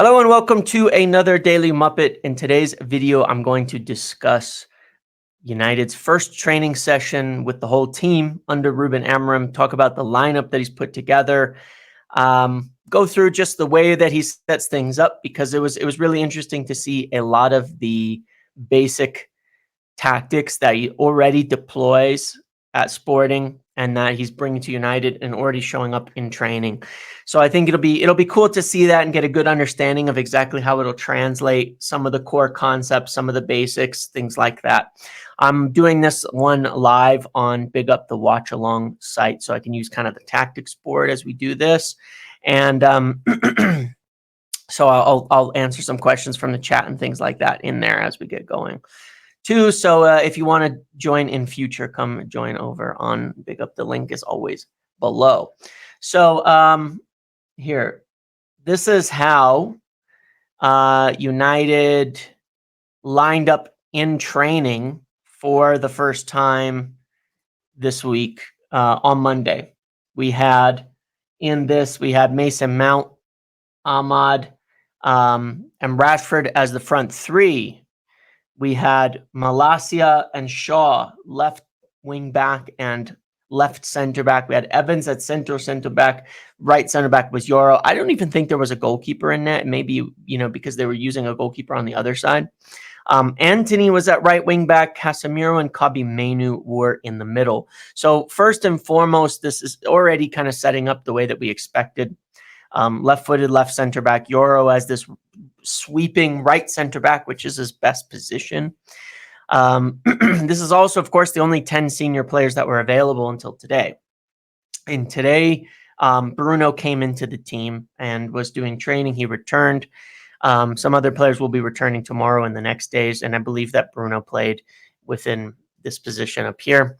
Hello and welcome to another Daily Muppet. In today's video, I'm going to discuss United's first training session with the whole team under Ruben Amorim, talk about the lineup that he's put together, go through just the way that he sets things up, because it was really interesting to see a lot of the basic tactics that he already deploys at Sporting and that he's bringing to United and already showing up in training. So I think it'll be cool to see that and get a good understanding of exactly how it'll translate some of the core concepts, some of the basics, things like that. I'm doing this one live on Big Up the Watch Along site, so I can use kind of the tactics board as we do this. And so I'll answer some questions from the chat and things like that in there as we get going too. So if you want to join in future, come join over on Big Up. The link is always below. So here, this is how United lined up in training for the first time this week on Monday. We had Mason Mount, Ahmad, and Rashford as the front three. We had Malacia and Shaw left wing back and left center back. We had Evans at center back. Right center back was Yoro. I don't even think there was a goalkeeper in that. Maybe, because they were using a goalkeeper on the other side. Anthony was at right wing back. Casemiro and Kobbie Mainoo were in the middle. So first and foremost, this is already kind of setting up the way that we expected. Left-footed left center back. Yoro as this sweeping right center back, which is his best position. This is also, of course, the only 10 senior players that were available until today. And today, Bruno came into the team and was doing training. He returned. Some other players will be returning tomorrow and the next days, and I believe that Bruno played within this position up here.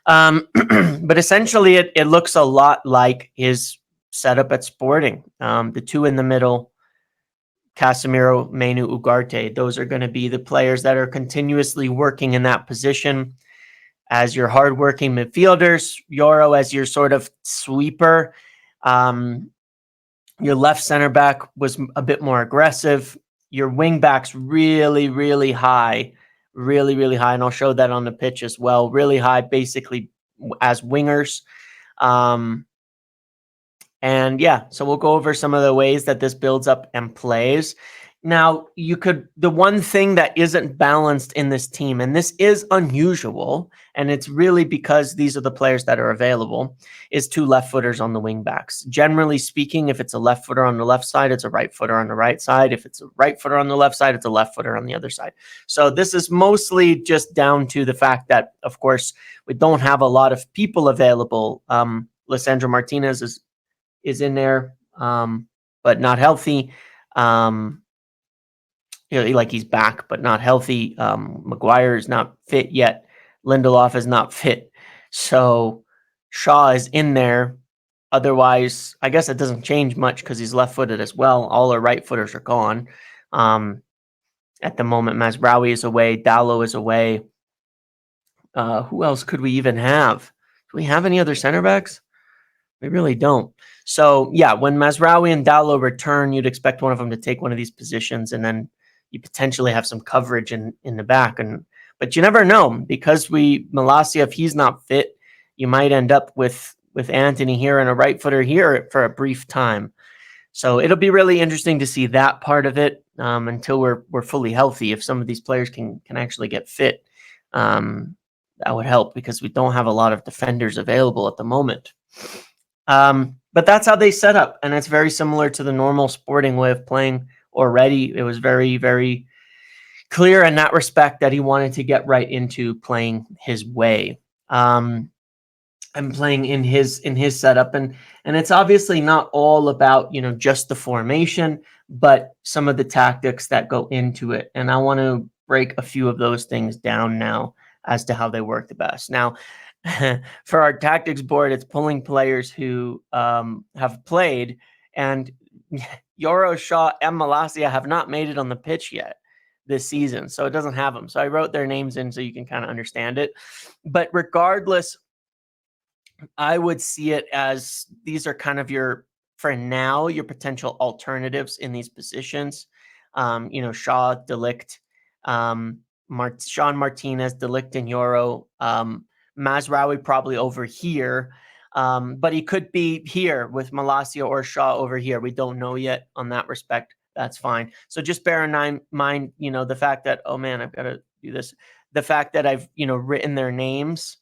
But essentially, it looks a lot like his setup at Sporting. The two in the middle, Casemiro, Mainoo, Ugarte, those are going to be the players that are continuously working in that position as your hardworking midfielders. Yoro as your sort of sweeper. Your left center back was a bit more aggressive. Your wing backs really, really high. Really, really high. And I'll show that on the pitch as well. Really high, basically, as wingers. And yeah, so we'll go over some of the ways that this builds up and plays. Now, the one thing that isn't balanced in this team, and this is unusual, and it's really because these are the players that are available, is two left footers on the wing backs. Generally speaking, if it's a left footer on the left side, it's a right footer on the right side. If it's a right footer on the left side, it's a left footer on the other side. So this is mostly just down to the fact that, of course, we don't have a lot of people available. Lisandro Martinez is in there, but not healthy. He's back, but not healthy. Maguire is not fit yet. Lindelof is not fit. So Shaw is in there. Otherwise, I guess it doesn't change much because he's left-footed as well. All our right-footers are gone. At the moment, Mazraoui is away. Dalot is away. Who else could we even have? Do we have any other center backs? We really don't. So, yeah, when Mazraoui and Dalot return, you'd expect one of them to take one of these positions, and then you potentially have some coverage in the back. But you never know, because Malacia, if he's not fit, you might end up with Anthony here and a right footer here for a brief time. So it'll be really interesting to see that part of it until we're fully healthy. If some of these players can actually get fit, that would help, because we don't have a lot of defenders available at the moment. But that's how they set up, and it's very similar to the normal Sporting way of playing already. It was very, very clear in that respect that he wanted to get right into playing his way, and playing in his setup. And it's obviously not all about, just the formation, but some of the tactics that go into it. And I want to break a few of those things down now as to how they work the best. Now, for our tactics board, it's pulling players who have played, and Yoro, Shaw, and Malacia have not made it on the pitch yet this season, so it doesn't have them. So I wrote their names in so you can kind of understand it. But regardless, I would see it as these are kind of your for now, your potential alternatives in these positions. Shaw, Delict, Sean Martinez, Delict, and Euro. Mazraoui probably over here, but he could be here with Malacia or Shaw over here. We don't know yet on that respect. That's fine. So just bear in mind, the fact that, oh man, I've got to do this. The fact that I've, written their names.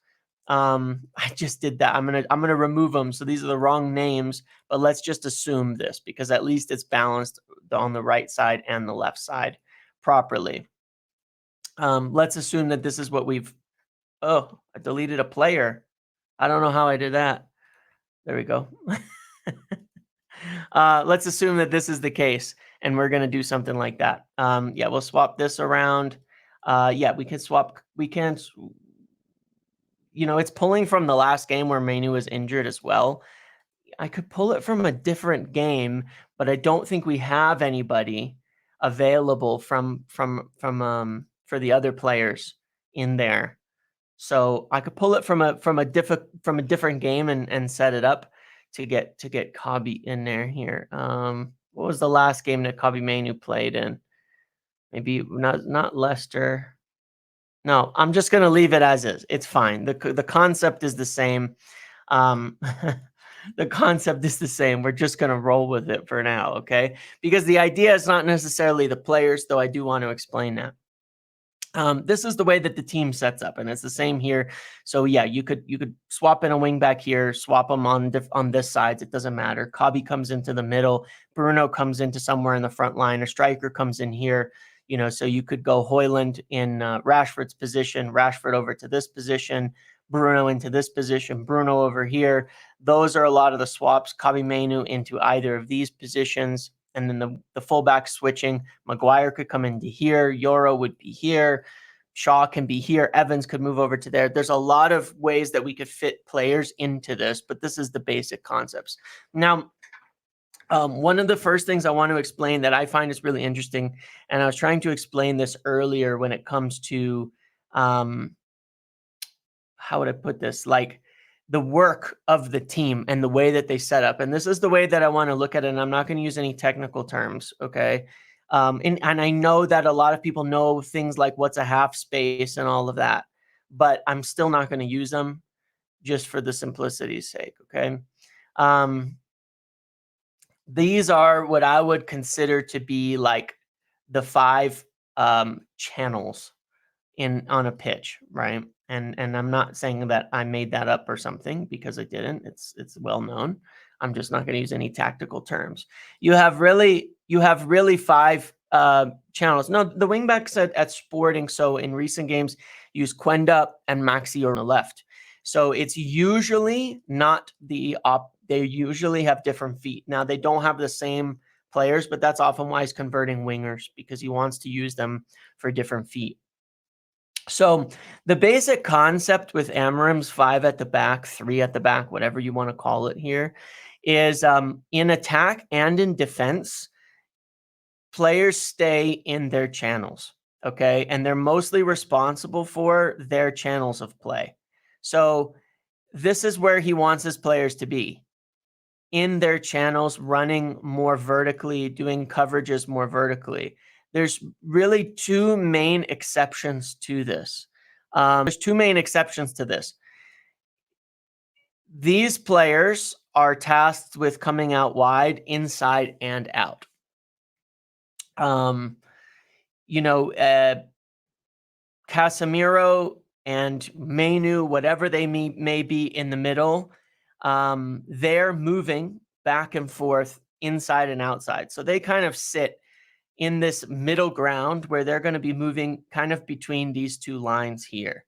I just did that. I'm gonna remove them. So these are the wrong names, but let's just assume this because at least it's balanced on the right side and the left side properly. Let's assume that this is what we've. Oh, I deleted a player. I don't know how I did that. There we go. Let's assume that this is the case, and we're gonna do something like that. Yeah, we'll swap this around. Yeah, we can swap. We can. It's pulling from the last game where Manu was injured as well. I could pull it from a different game, but I don't think we have anybody available for the other players in there. So I could pull it from a different game and set it up to get Kabi in there here. What was the last game that Kabi Manu played in? Maybe not Leicester. No, I'm just going to leave it as is. It's fine. The concept is the same. The concept is the same. We're just going to roll with it for now, okay? Because the idea is not necessarily the players, though I do want to explain that. This is the way that the team sets up, and it's the same here. So yeah, you could swap in a wing back here, swap them on this side. It doesn't matter. Kabi comes into the middle. Bruno comes into somewhere in the front line. A striker comes in here. So you could go Højlund in Rashford's position, Rashford over to this position, Bruno into this position, Bruno over here. Those are a lot of the swaps. Kabi Manu into either of these positions. And then the fullback switching. Maguire could come into here. Euro would be here. Shaw can be here. Evans could move over to there. There's a lot of ways that we could fit players into this, but this is the basic concepts. Now, one of the first things I want to explain that I find is really interesting, and I was trying to explain this earlier when it comes to, how would I put this? Like the work of the team and the way that they set up. And this is the way that I want to look at it. And I'm not going to use any technical terms. Okay. And I know that a lot of people know things like what's a half space and all of that, but I'm still not going to use them just for the simplicity's sake. Okay. These are what I would consider to be like the 5 channels on a pitch, right? And I'm not saying that I made that up or something because I didn't. It's well known. I'm just not going to use any tactical terms. You have really 5 channels. No, the wingbacks at Sporting, so in recent games, use Quenda and Maxi on the left. So it's usually not they usually have different feet. Now they don't have the same players, but that's often why he's converting wingers because he wants to use them for different feet. So the basic concept with Amorim's 5 at the back, 3 at the back, whatever you want to call it here, is in attack and in defense, players stay in their channels, okay? And they're mostly responsible for their channels of play. So this is where he wants his players to be, in their channels, running more vertically, doing coverages more vertically. There's really 2 main exceptions to this. There's 2 main exceptions to this. These players are tasked with coming out wide, inside, and out. Casemiro and Manu, whatever they may be in the middle, they're moving back and forth inside and outside. So they kind of sit in this middle ground where they're going to be moving kind of between these 2 lines here,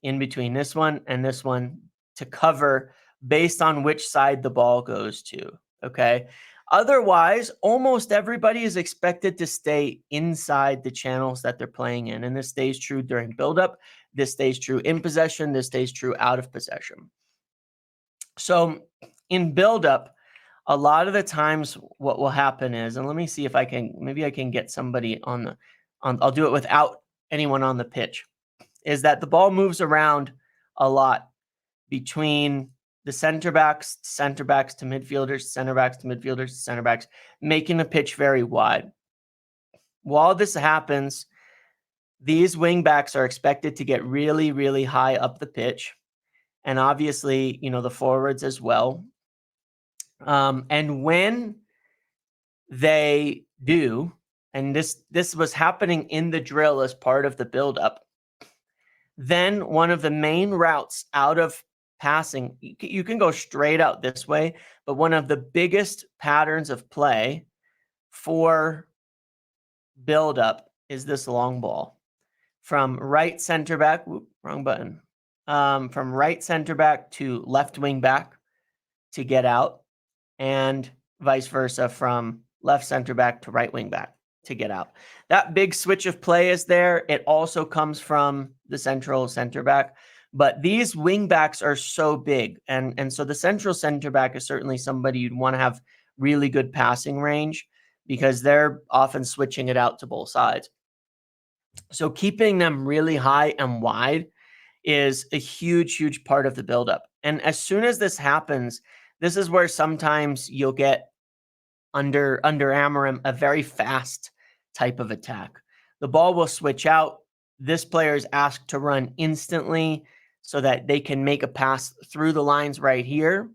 in between this one and this one, to cover based on which side the ball goes to. Okay. Otherwise, almost everybody is expected to stay inside the channels that they're playing in. And this stays true during buildup. This stays true in possession. This stays true out of possession. So in buildup, a lot of the times what will happen is, and let me see if I can get somebody I'll do it without anyone on the pitch, is that the ball moves around a lot between the center backs to midfielders, center backs to midfielders, center backs, making the pitch very wide. While this happens, these wing backs are expected to get really, really high up the pitch. And obviously, the forwards as well. And when they do, and this was happening in the drill as part of the buildup, then one of the main routes out of passing, you can go straight out this way, but one of the biggest patterns of play for buildup is this long ball from right center back. Wrong button. From right center back to left wing back to get out, and vice versa from left center back to right wing back to get out. That big switch of play is there. It also comes from the central center back, but these wing backs are so big. And so the central center back is certainly somebody you'd want to have really good passing range because they're often switching it out to both sides. So keeping them really high and wide is a huge, huge part of the buildup. And as soon as this happens, this is where sometimes you'll get under Amorim a very fast type of attack. The ball will switch out. This player is asked to run instantly so that they can make a pass through the lines right here.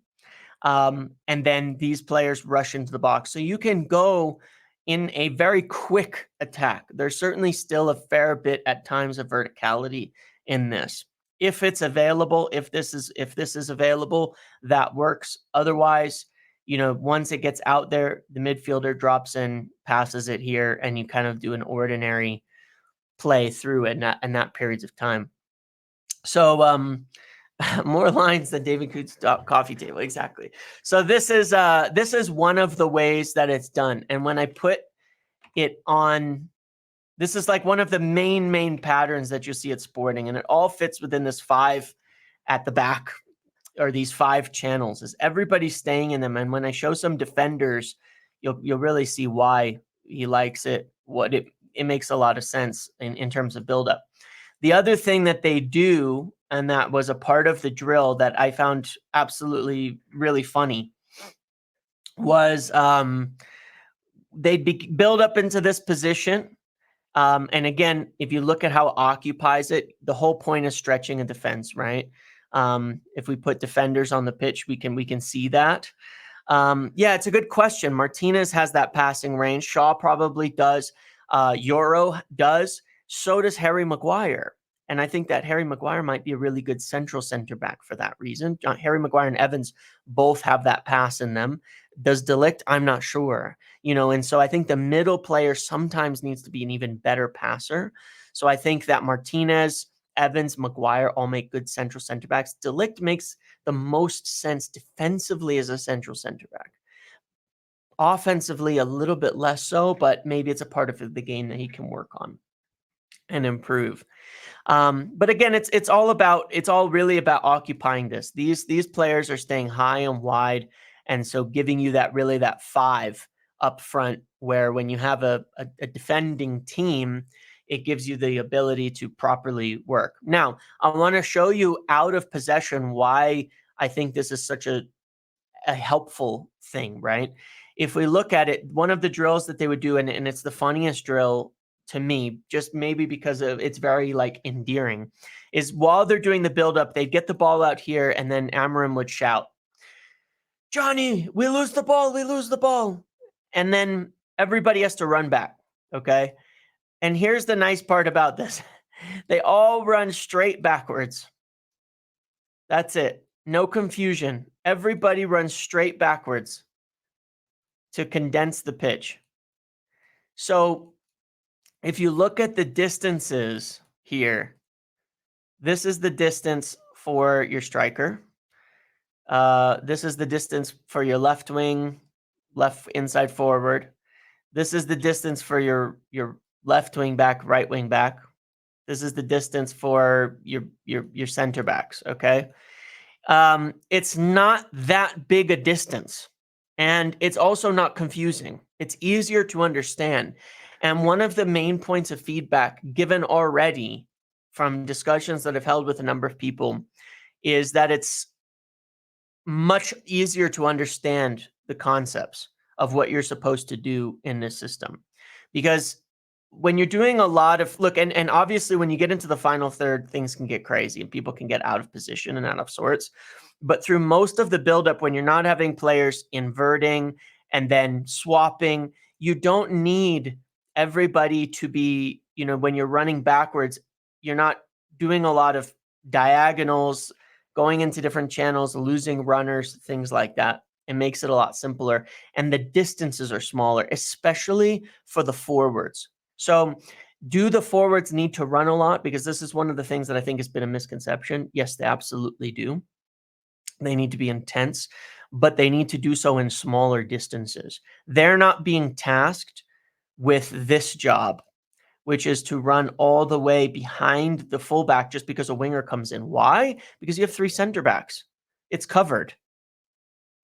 And then these players rush into the box. So you can go in a very quick attack. There's certainly still a fair bit at times of verticality in this. If it's available, if this is available, that works. Otherwise, once it gets out there, the midfielder drops in, passes it here, and you kind of do an ordinary play through it in that periods of time. So more lines than David Coote's coffee table. Exactly. So this is one of the ways that it's done. And when I put it on, this is like one of the main patterns that you see at Sporting, and it all fits within this 5 at the back, or these 5 channels, is everybody's staying in them. And when I show some defenders, you'll really see why he likes it. It makes a lot of sense in terms of buildup. The other thing that they do, and that was a part of the drill that I found absolutely really funny, was they'd build up into this position. And again, if you look at how it occupies it, the whole point is stretching a defense, right? If we put defenders on the pitch, we can see that. Yeah, it's a good question. Martinez has that passing range. Shaw probably does. Euro does. So does Harry Maguire. And I think that Harry Maguire might be a really good central center back for that reason. Harry Maguire and Evans both have that pass in them. Does De Ligt? I'm not sure. And so I think the middle player sometimes needs to be an even better passer. So I think that Martinez, Evans, Maguire all make good central center backs. De Ligt makes the most sense defensively as a central center back. Offensively, a little bit less so, but maybe it's a part of the game that he can work on and improve. But again, it's all really about occupying this. These players are staying high and wide, and so giving you that 5 up front, where when you have a defending team, it gives you the ability to properly work. Now, I want to show you out of possession why I think this is such a helpful thing, right? If we look at it, one of the drills that they would do, and it's the funniest drill to me, just maybe because of it's very endearing, is while they're doing the buildup, they'd get the ball out here, and then Amorim would shout, "Johnny, we lose the ball, we lose the ball." And then everybody has to run back, okay? And here's the nice part about this. They all run straight backwards. That's it. No confusion. Everybody runs straight backwards to condense the pitch. So if you look at the distances here, this is the distance for your striker. This is the distance for your left wing, left inside forward. This is the distance for your left wing back, right wing back. This is the distance for your center backs, okay? It's not that big a distance, and it's also not confusing. It's easier to understand. And one of the main points of feedback given already from discussions that I've held with a number of people is that it's much easier to understand the concepts of what you're supposed to do in this system. Because when you're doing a lot of look, and obviously when you get into the final third, things can get crazy and people can get out of position and out of sorts. But through most of the buildup, when you're not having players inverting and then swapping, you don't need everybody to be, when you're running backwards, you're not doing a lot of diagonals, going into different channels, losing runners, things like that. It makes it a lot simpler. And the distances are smaller, especially for the forwards. So, do the forwards need to run a lot? Because this is one of the things that I think has been a misconception. Yes, they absolutely do. They need to be intense, but they need to do so in smaller distances. They're not being tasked with this job, which is to run all the way behind the fullback just because a winger comes in. Why? Because you have 3 center backs. It's covered.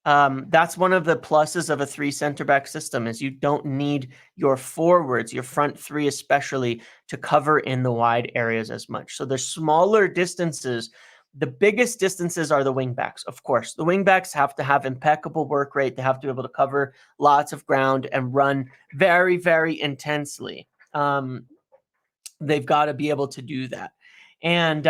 That's one of the pluses of a 3 center back system is you don't need your forwards, your front 3 especially, to cover in the wide areas as much. So there's smaller distances. The biggest distances are the wing backs. Of course, the wing backs have to have impeccable work rate. They have to be able to cover lots of ground and run very, very intensely. They've got to be able to do that. And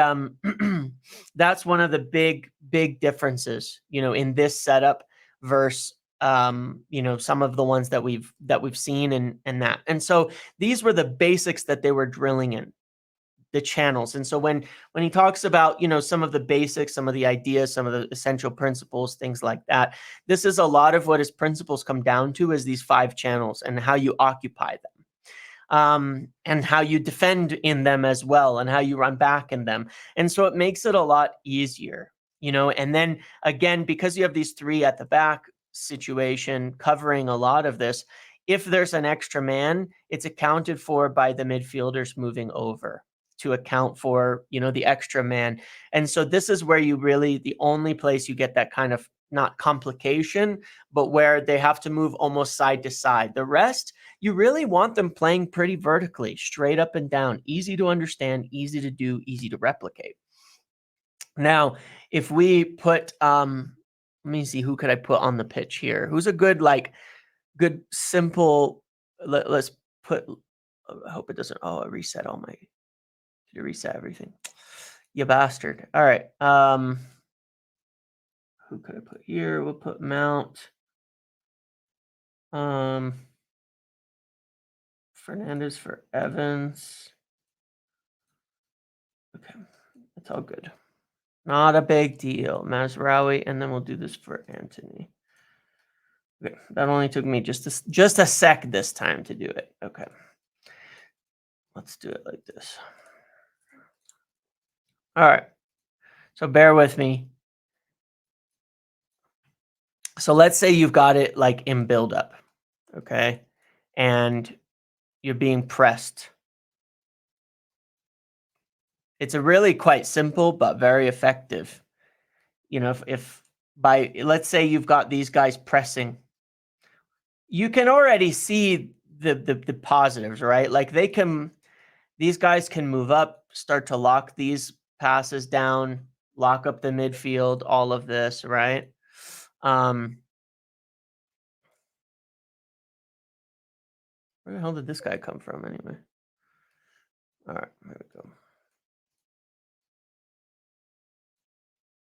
that's one of the big differences, in this setup versus some of the ones that we've seen and that. And so these were the basics that they were drilling in the channels. And so when he talks about, some of the basics, some of the ideas, some of the essential principles, things like that, this is a lot of what his principles come down to is these 5 channels and how you occupy them. And how you defend in them as well, and how you run back in them. And so it makes it a lot easier, and then again, because you have these 3 at the back situation covering a lot of this, if there's an extra man, it's accounted for by the midfielders moving over to account for, the extra man. And so this is where you really, the only place you get that kind of not complication, but where they have to move almost side to side. The rest, you really want them playing pretty vertically, straight up and down, easy to understand, easy to do, easy to replicate. Now, if we put, let me see, who could I put on the pitch here? Who's a good, good, simple, let's put, I hope it doesn't, I reset all my, did it reset everything? You bastard. All right. Who could I put here? We'll put Mount. Fernandez for Evans. Okay, that's all good. Not a big deal. Mazraoui, and then we'll do this for Anthony. Okay, that only took me just a sec this time to do it. Okay, let's do it like this. All right, so bear with me. So let's say you've got it like in buildup, okay, and you're being pressed. It's a really quite simple but very effective. If by, let's say you've got these guys pressing, you can already see the positives, right? Like these guys can move up, start to lock these passes down, lock up the midfield, all of this, right? Where the hell did this guy come from anyway? All right, here we go.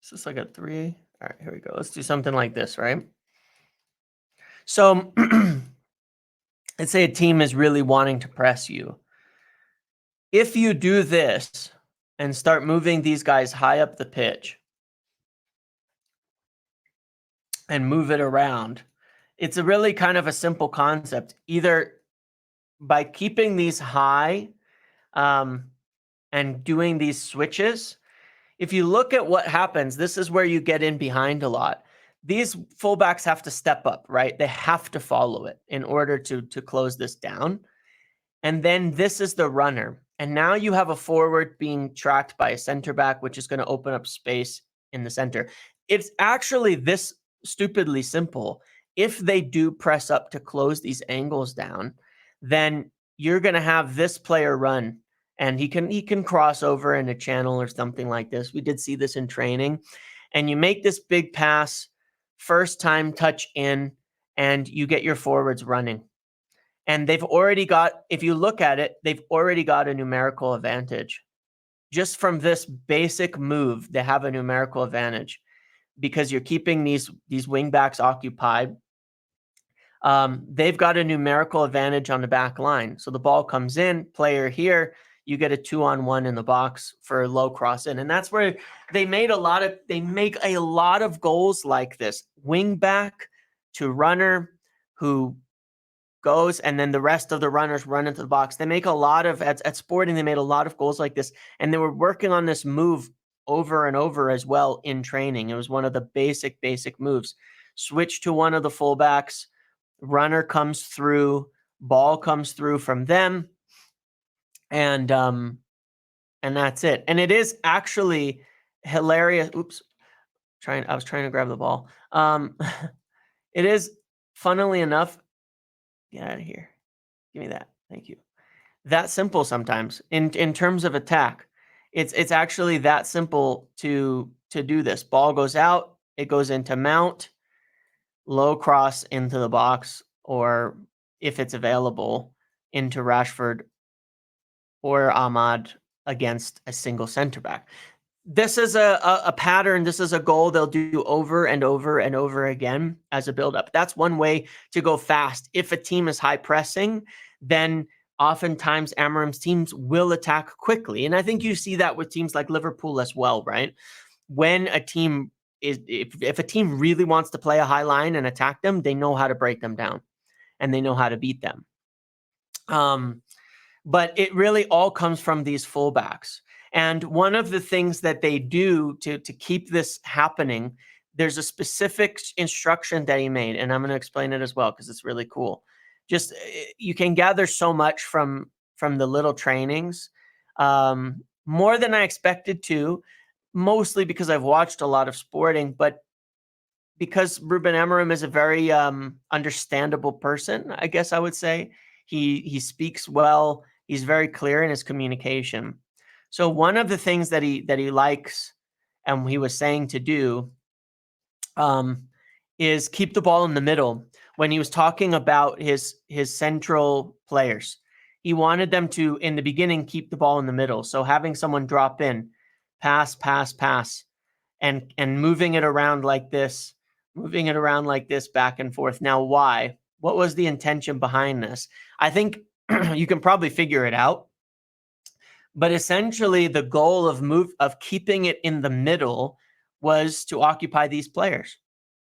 Is this like a 3? All right, here we go. Let's do something like this, right? So let's say a team is really wanting to press you. If you do this and start moving these guys high up the pitch and move it around, it's a really kind of a simple concept. Either by keeping these high and doing these switches, if you look at what happens, this is where you get in behind a lot. These fullbacks have to step up, right? They have to follow it in order to close this down. And then this is the runner. And now you have a forward being tracked by a center back, which is going to open up space in the center. It's actually this stupidly simple. If they do press up to close these angles down, then you're going to have this player run, and he can cross over in a channel or something like this. We did see this in training. And you make this big pass first time touch in, and you get your forwards running. And they've already got, if you look at it, they've already got a numerical advantage. Just from this basic move, they have a numerical advantage because you're keeping these wing backs occupied. They've got a numerical advantage on the back line. So the ball comes in, player here, you get a 2-on-1 in the box for a low cross in. And that's where they make a lot of goals like this. Wing back to runner who goes, and then the rest of the runners run into the box. They make a lot of, at Sporting, they made a lot of goals like this. And they were working on this move over and over as well in training. It was one of the basic moves. Switch to one of the fullbacks, runner comes through, ball comes through from them, and that's it. And it is actually hilarious. I was trying to grab the ball. It is, funnily enough, get out of here. Give me that. Thank you. That simple sometimes in terms of attack. It's actually that simple to do this. Ball goes out, it goes into mount, low cross into the box, or if it's available, into Rashford or Ahmad against a single center back. This is a pattern. This is a goal they'll do over and over and over again as a build-up. That's one way to go fast. If a team is high pressing, then oftentimes Amorim's teams will attack quickly. And I think you see that with teams like Liverpool as well, right? When a team is, if a team really wants to play a high line and attack them, they know how to break them down and they know how to beat them. But it really all comes from these fullbacks. And one of the things that they do to keep this happening, there's a specific instruction that he made, and I'm going to explain it as well because it's really cool. Just you can gather so much from the little trainings, more than I expected to, mostly because I've watched a lot of Sporting, but because Ruben Amorim is a very understandable person, I guess I would say. He speaks well. He's very clear in his communication. So one of the things that he likes, and he was saying to do, is keep the ball in the middle. When he was talking about his central players, he wanted them to, in the beginning, keep the ball in the middle. So having someone drop in, pass, and moving it around like this, back and forth. Now, why? What was the intention behind this? I think you can probably figure it out. But essentially, the goal of keeping it in the middle was to occupy these players,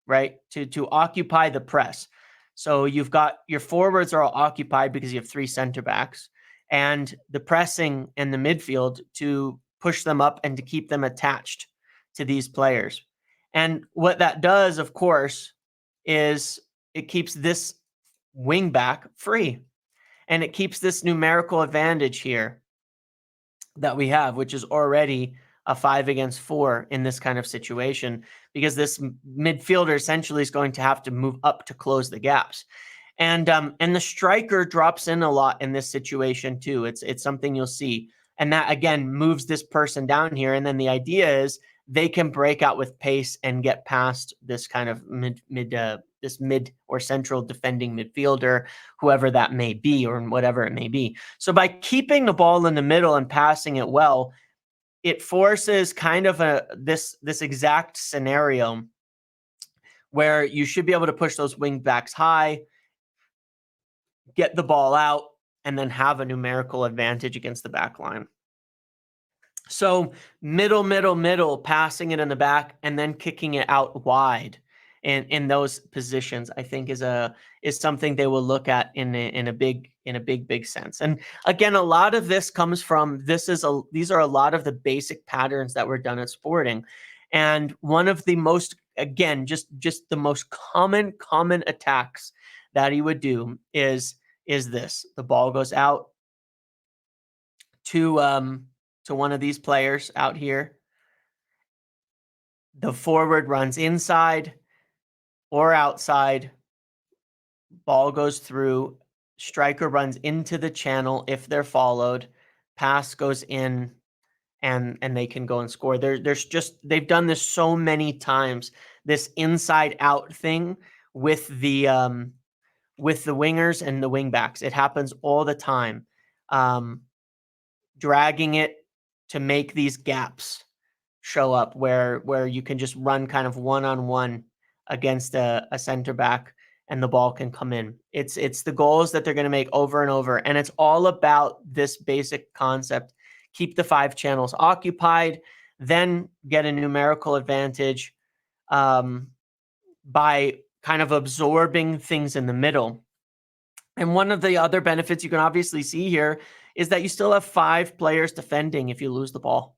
right? To occupy the press. So you've got your forwards are all occupied because you have three center backs, and the pressing in the midfield to push them up and to keep them attached to these players. And what that does, of course, is it keeps this wing back free, and it keeps this numerical advantage here that we have, which is already a 5 against 4 in this kind of situation, because this midfielder essentially is going to have to move up to close the gaps. And the striker drops in a lot in this situation too. It's something you'll see. And that again moves this person down here. And then the idea is they can break out with pace and get past this kind of mid or central defending midfielder, whoever that may be, or whatever it may be. So by keeping the ball in the middle and passing it well, it forces kind of this exact scenario where you should be able to push those wing backs high, get the ball out, and then have a numerical advantage against the back line. So middle, passing it in the back and then kicking it out wide in those positions, I think is something they will look at in a big sense. And again, a lot of this comes from these are a lot of the basic patterns that were done at Sporting. And one of the most, again, just the most common attacks that he would do is this. The ball goes out to one of these players out here. The forward runs inside or outside. Ball goes through. Striker runs into the channel if they're followed. Pass goes in, and they can go and score. They've done this so many times this inside out thing with the wingers and the wingbacks. It happens all the time. Dragging it to make these gaps show up where you can just run kind of one-on-one against a center back and the ball can come in. It's the goals that they're going to make over and over. And it's all about this basic concept. Keep the 5 channels occupied, then get a numerical advantage by kind of absorbing things in the middle. And one of the other benefits you can obviously see here is that you still have 5 players defending if you lose the ball.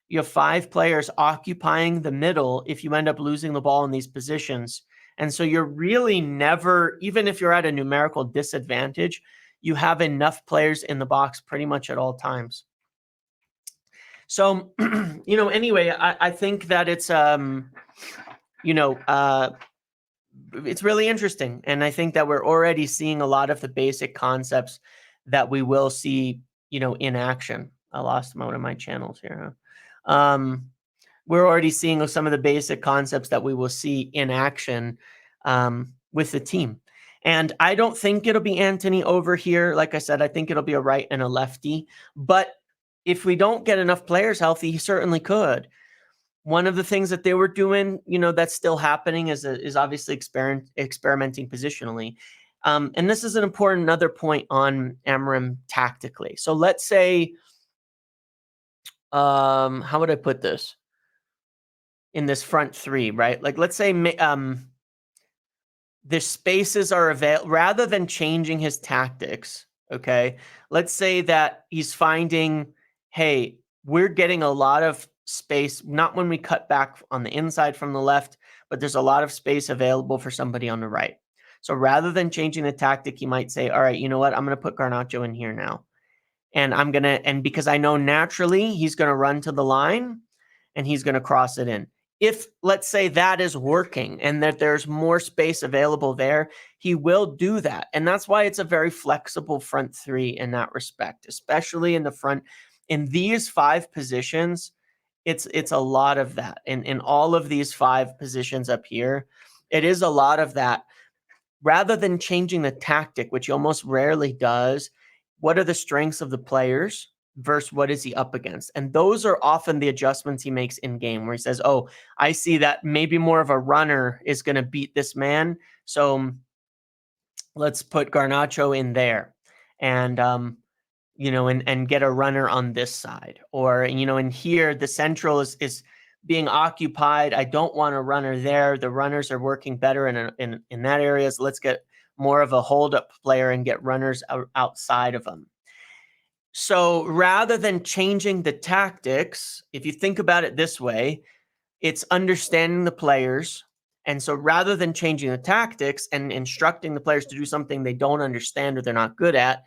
You have 5 players occupying the middle if you end up losing the ball in these positions. And so you're really never, even if you're at a numerical disadvantage, you have enough players in the box pretty much at all times. So, anyway, I think that it's, it's really interesting. And I think that we're already seeing a lot of the basic concepts that we will see, in action. I lost one of my channels here. We're already seeing some of the basic concepts that we will see in action with the team. And I don't think it'll be Anthony over here. Like I said, I think it'll be a right and a lefty. But if we don't get enough players healthy, he certainly could. One of the things that they were doing, that's still happening is obviously experimenting positionally. And this is an important other point on Amorim tactically. So let's say, how would I put this? In this front 3, right? Like, let's say the spaces are available rather than changing his tactics. Okay. Let's say that he's finding, hey, we're getting a lot of space, not when we cut back on the inside from the left, but there's a lot of space available for somebody on the right. So rather than changing the tactic, he might say, all right, you know what? I'm going to put Garnacho in here now. And because I know naturally he's going to run to the line and he's going to cross it in. If, let's say, that is working and that there's more space available there, he will do that. And that's why it's a very flexible front 3 in that respect, especially in the front. In these 5 positions, it's a lot of that. In all of these 5 positions up here, it is a lot of that. Rather than changing the tactic, which he almost rarely does, what are the strengths of the players versus what is he up against? And those are often the adjustments he makes in game, where he says, oh, I see that maybe more of a runner is going to beat this man. So let's put Garnacho in there and, and get a runner on this side. Or, in here, the central is being occupied. I don't want a runner there. The runners are working better in that area. So let's get more of a hold-up player and get runners outside of them. So rather than changing the tactics, if you think about it this way, it's understanding the players. And so rather than changing the tactics and instructing the players to do something they don't understand or they're not good at,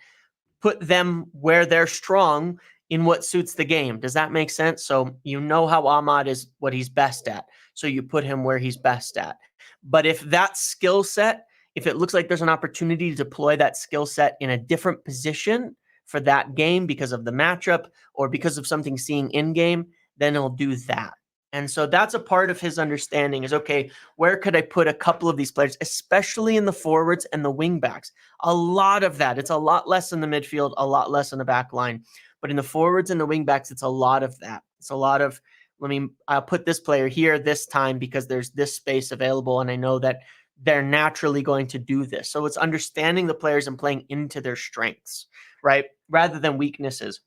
put them where they're strong in what suits the game. Does that make sense? So how Ahmad is what he's best at. So you put him where he's best at. But if that skill set, if it looks like there's an opportunity to deploy that skill set in a different position for that game because of the matchup or because of something seeing in game, then he'll do that. And so that's a part of his understanding is, okay, where could I put a couple of these players, especially in the forwards and the wing backs? A lot of that. It's a lot less in the midfield, a lot less in the back line. But in the forwards and the wing backs, it's a lot of that. It's a lot of, I'll put this player here this time because there's this space available. And I know that they're naturally going to do this. So it's understanding the players and playing into their strengths, right? Rather than weaknesses.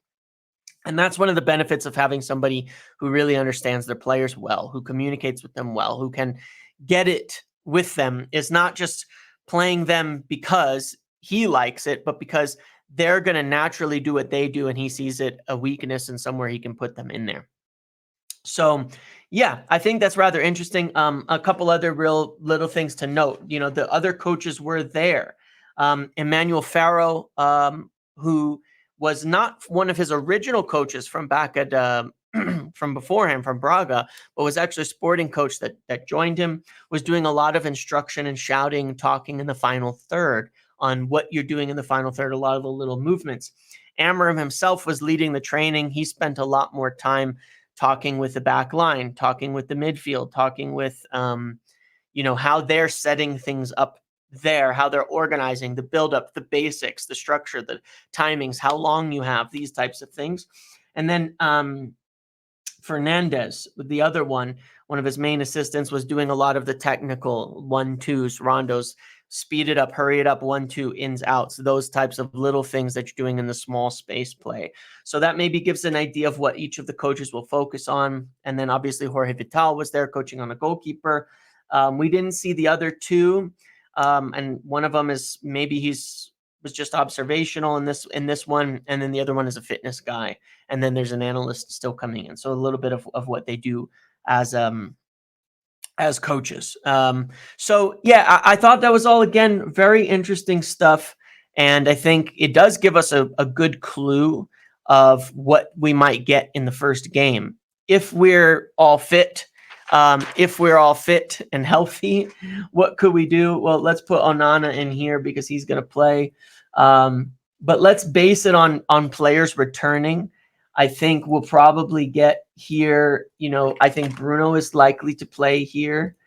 And that's one of the benefits of having somebody who really understands their players well, who communicates with them well, who can get it with them, is not just playing them because he likes it, but because they're going to naturally do what they do and he sees it a weakness and somewhere he can put them in there. So, yeah, I think that's rather interesting. A couple other real little things to note. The other coaches were there. Emmanuel Farrow, who was not one of his original coaches from back at from beforehand from Braga, but was actually a sporting coach that joined him, was doing a lot of instruction and shouting, talking in the final third on what you're doing in the final third, a lot of the little movements. Amorim himself was leading the training. He spent a lot more time talking with the back line, talking with the midfield, talking with how they're setting things up there, how they're organizing the buildup, the basics, the structure, the timings, how long you have, these types of things. And then Fernandez, the other one of his main assistants, was doing a lot of the technical 1-2s, rondos, speed it up, hurry it up, 1-2, ins, outs, those types of little things that you're doing in the small space play. So that maybe gives an idea of what each of the coaches will focus on. And then obviously Jorge Vital was there coaching on the goalkeeper. We didn't see the other two. And one of them is maybe was just observational in this one, and then the other one is a fitness guy, and then there's an analyst still coming in. So a little bit of what they do as coaches. So yeah, I thought that was all, again, very interesting stuff, and I think it does give us a good clue of what we might get in the first game if we're all fit. If we're all fit and healthy, what could we do? Well, let's put Onana in here because he's going to play. But let's base it on players returning. I think we'll probably get here, I think Bruno is likely to play here.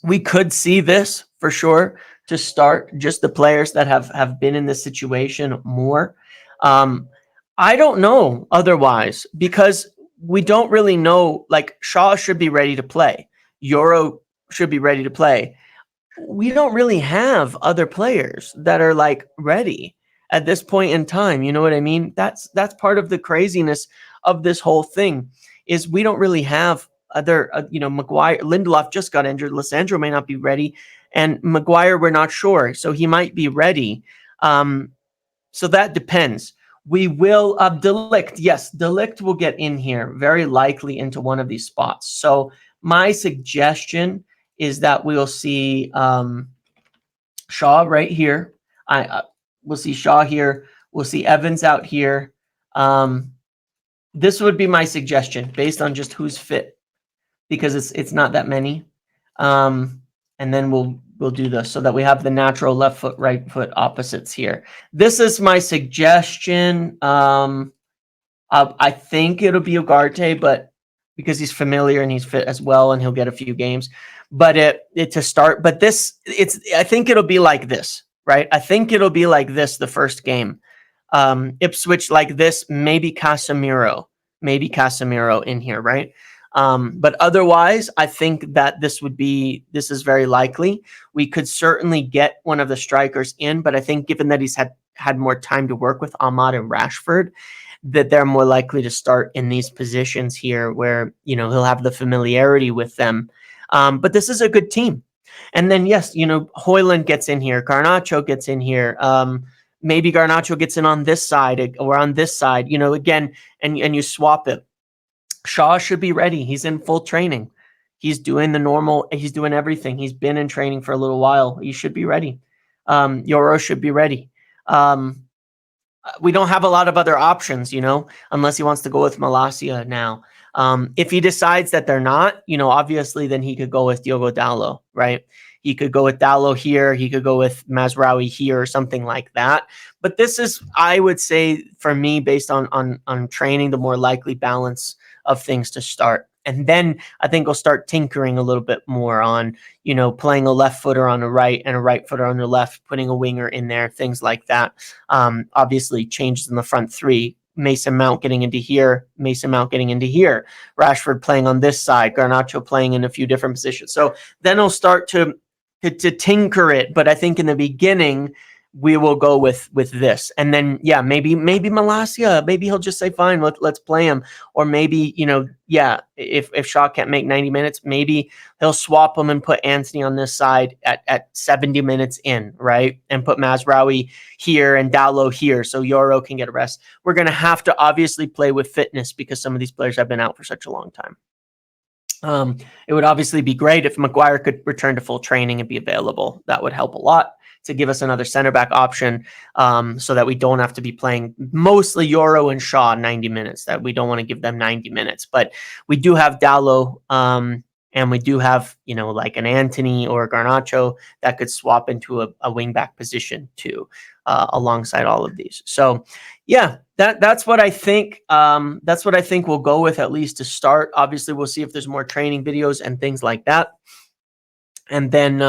We could see this for sure to start, just the players that have been in this situation more. I don't know otherwise, because we don't really know. Like, Shaw should be ready to play. Euro should be ready to play. We don't really have other players that are like ready at this point in time. You know what I mean? That's part of the craziness of this whole thing, is we don't really have other, Maguire, Lindelof just got injured. Lissandro may not be ready, and Maguire, we're not sure. So he might be ready. So that depends. We will, De Ligt. Yes, De Ligt will get in here, very likely into one of these spots. So my suggestion is that we'll see Shaw right here. We'll see Shaw here. We'll see Evans out here. This would be my suggestion based on just who's fit, because it's not that many. And then we'll do this so that we have the natural left foot, right foot opposites here. This is my suggestion. I think it'll be Ugarte, but because he's familiar and he's fit as well, and he'll get a few games. But it to start. But I think it'll be like this, right? I think it'll be like this the first game. Ipswich like this, maybe Casemiro in here, right? But otherwise, I think that this is very likely. We could certainly get one of the strikers in, but I think given that he's had more time to work with Ahmad and Rashford, that they're more likely to start in these positions here where, he'll have the familiarity with them. But this is a good team. And then, yes, Højlund gets in here. Garnacho gets in here. Maybe Garnacho gets in on this side or on this side, again, and you swap it. Shaw should be ready. He's in full training. He's doing the normal. He's doing everything. He's been in training for a little while. He should be ready. Euro should be ready. We don't have a lot of other options, unless he wants to go with Malacia now. If he decides that they're not, obviously then he could go with Diogo Dalot, right? He could go with Dalot here. He could go with Mazraoui here or something like that. But this is, I would say, for me, based on training, the more likely balance of things to start. And then I think we'll start tinkering a little bit more on, playing a left footer on the right and a right footer on the left, putting a winger in there, things like that. Obviously, changes in the front three. Mason Mount getting into here, Rashford playing on this side, Garnacho playing in a few different positions. So then he'll start to tinker it. But I think in the beginning, we will go with this. And then, yeah, maybe Malacia, maybe he'll just say, fine, let's play him. Or maybe, if Shaw can't make 90 minutes, maybe he'll swap him and put Anthony on this side at 70 minutes in, right? And put Mazraoui here and Dalot here so Euro can get a rest. We're going to have to obviously play with fitness because some of these players have been out for such a long time. It would obviously be great if Maguire could return to full training and be available. That would help a lot to give us another center back option, so that we don't have to be playing mostly Euro and Shaw 90 minutes, that we don't want to give them 90 minutes. But we do have Dalot And we do have, like an Anthony or Garnacho that could swap into a wing back position too, alongside all of these. So, yeah, that's what I think. That's what I think we'll go with, at least to start. Obviously, we'll see if there's more training videos and things like that, and then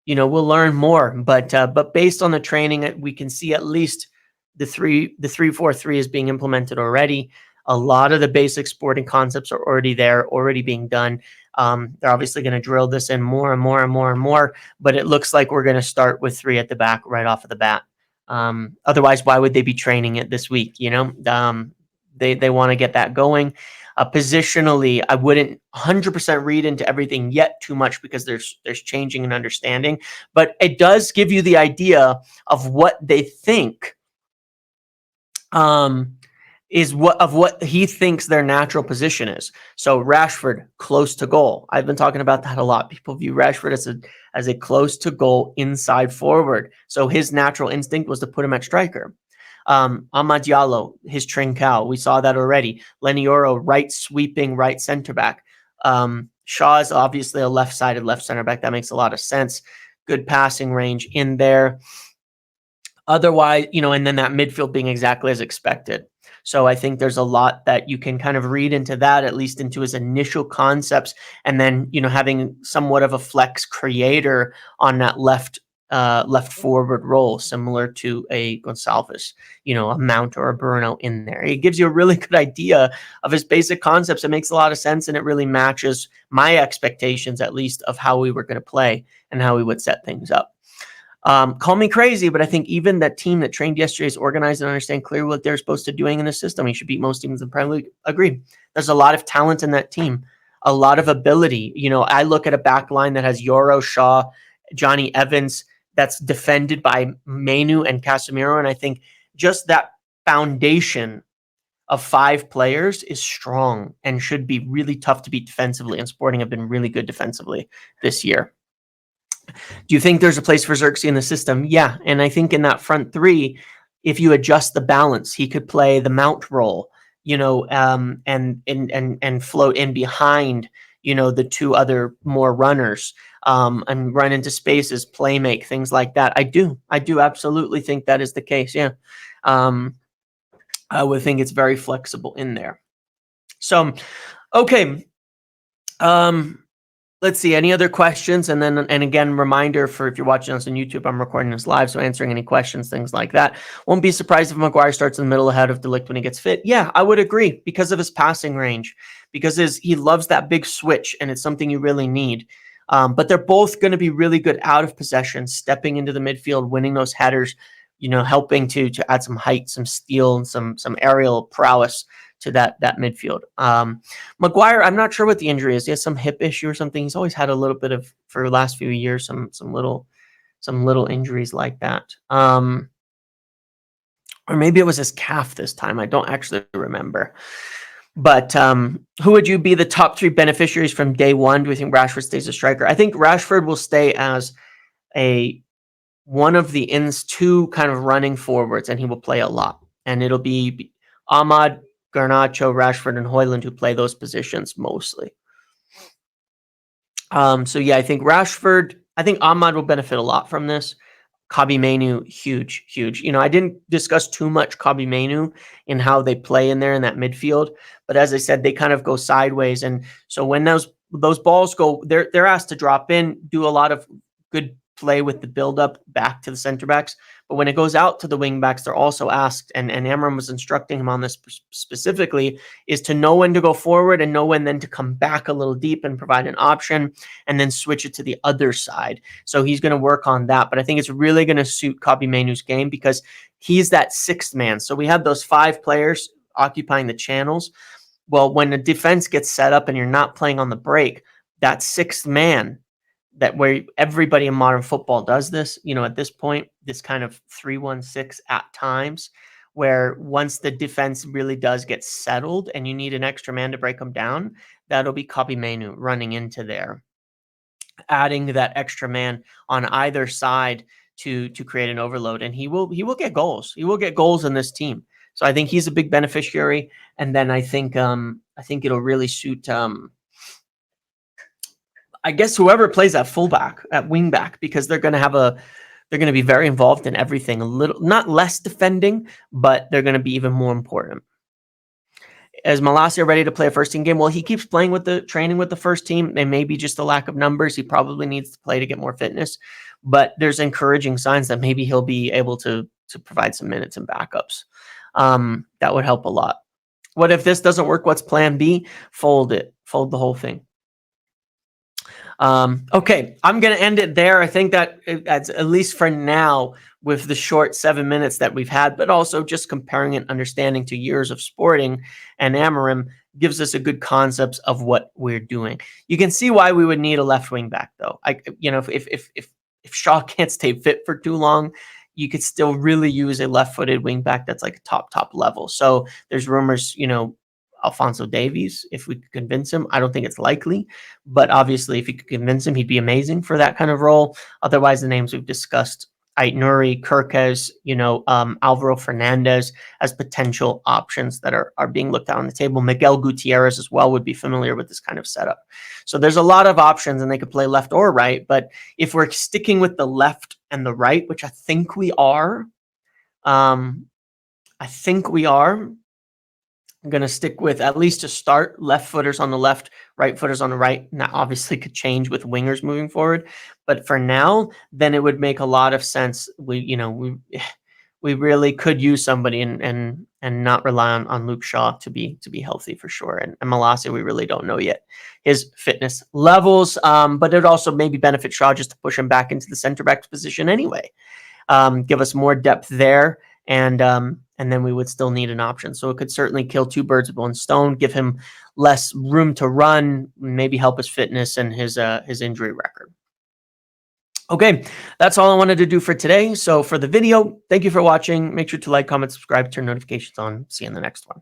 we'll learn more. But based on the training, we can see at least the 3-4-3 is being implemented already. A lot of the basic sporting concepts are already there, already being done. They're obviously going to drill this in more and more and more and more, but it looks like we're going to start with 3 at the back right off of the bat. Otherwise, why would they be training it this week? They want to get that going. Positionally, I wouldn't 100% read into everything yet too much, because there's changing and understanding, but it does give you the idea of what they think is what he thinks their natural position is. So Rashford, close to goal. I've been talking about that a lot. People view Rashford as a close to goal inside forward. So his natural instinct was to put him at striker. Amad Diallo, his Trincao, we saw that already. Lenny Oro, right sweeping right center back. Shaw is obviously a left-sided left center back. That makes a lot of sense. Good passing range in there. Otherwise, and then that midfield being exactly as expected. So I think there's a lot that you can kind of read into that, at least into his initial concepts, and then having somewhat of a flex creator on that left forward role, similar to a Gonçalves, a Mount or a Bruno in there. It gives you a really good idea of his basic concepts. It makes a lot of sense, and it really matches my expectations, at least, of how we were going to play and how we would set things up. Call me crazy, but I think even that team that trained yesterday is organized and understand clearly what they're supposed to doing in the system. He should beat most teams in the Premier League. Agreed. There's a lot of talent in that team, a lot of ability. I look at a back line that has Yoro, Shaw, Johnny Evans, that's defended by Mainu and Casemiro, and I think just that foundation of 5 players is strong and should be really tough to beat defensively, and Sporting have been really good defensively this year. Do you think there's a place for Xerxes in the system? Yeah, and I think in that front 3, if you adjust the balance, he could play the Mount role, and float in behind, the 2 other more runners, and run into spaces, play make, things like that. I do absolutely think that is the case. Yeah, I would think it's very flexible in there. So, okay. Let's see, any other questions? And again, reminder for if you're watching us on YouTube, I'm recording this live, so answering any questions, things like that. Won't be surprised if Maguire starts in the middle ahead of De Ligt when he gets fit. Yeah, I would agree, because of his passing range, because he loves that big switch, and it's something you really need. But they're both going to be really good out of possession, stepping into the midfield, winning those headers, helping to add some height, some steel, and some aerial prowess to that midfield. Maguire, I'm not sure what the injury is. He has some hip issue or something. He's always had a little bit of, for the last few years, some little injuries like that. Or maybe it was his calf this time. I don't actually remember. But who would you be the top 3 beneficiaries from day one? Do you think Rashford stays a striker? I think Rashford will stay as one of the 2 kind of running forwards, and he will play a lot. And it'll be Ahmad, Garnacho, Rashford, and Højlund who play those positions mostly. So yeah, I think Ahmad will benefit a lot from this. Kobbie Mainoo, huge. I didn't discuss too much Kobbie Mainoo in how they play in there in that midfield, but as I said, they kind of go sideways, and so when those balls go, they're asked to drop in, do a lot of good play with the build-up back to the center backs. But when it goes out to the wing backs, they're also asked, and Amorim was instructing him on this specifically, is to know when to go forward and know when then to come back a little deep and provide an option and then switch it to the other side. So he's going to work on that. But I think it's really going to suit Kobbie Mainoo's game, because he's that 6th man. So we have those 5 players occupying the channels. Well, when the defense gets set up and you're not playing on the break, that 6th man, that where everybody in modern football does this, at this point, this kind of 3-1-6 at times, where once the defense really does get settled and you need an extra man to break them down, that'll be Kobbie Mainoo running into there, adding that extra man on either side to create an overload, and he will get goals. He will get goals in this team. So I think he's a big beneficiary, and then I think it'll really suit I guess whoever plays at fullback, at wingback, because they're going to be very involved in everything. A little, not less defending, but they're going to be even more important. Is Malacia ready to play a first team game? Well, he keeps playing with the training with the first team. It may be just a lack of numbers. He probably needs to play to get more fitness, but there's encouraging signs that maybe he'll be able to provide some minutes and backups. That would help a lot. What if this doesn't work? What's plan B? Fold it. Fold the whole thing. Okay, I'm going to end it there. I think that's at least for now with the short 7 minutes that we've had, but also just comparing and understanding to years of sporting and Amorim gives us a good concept of what we're doing. You can see why we would need a left wing back, though. If Shaw can't stay fit for too long, you could still really use a left-footed wing back that's like top level. So there's rumors, Alphonso Davies, if we could convince him. I don't think it's likely, but obviously if you could convince him, he'd be amazing for that kind of role. Otherwise, the names we've discussed, Ait Nuri, Kirkes, Alvaro Fernandez as potential options that are being looked at on the table. Miguel Gutierrez as well would be familiar with this kind of setup. So there's a lot of options and they could play left or right, but if we're sticking with the left and the right, which I think we are, I'm going to stick with, at least to start, left footers on the left, right footers on the right. And that obviously could change with wingers moving forward. But for now, then it would make a lot of sense. We really could use somebody and not rely on Luke Shaw to be healthy for sure. And Malacia, we really don't know yet his fitness levels. But it also maybe benefit Shaw just to push him back into the center back position anyway. Give us more depth there. And then we would still need an option. So it could certainly kill two birds with one stone, give him less room to run, maybe help his fitness and his injury record. Okay, that's all I wanted to do for today. So for the video, thank you for watching. Make sure to like, comment, subscribe, turn notifications on. See you in the next one.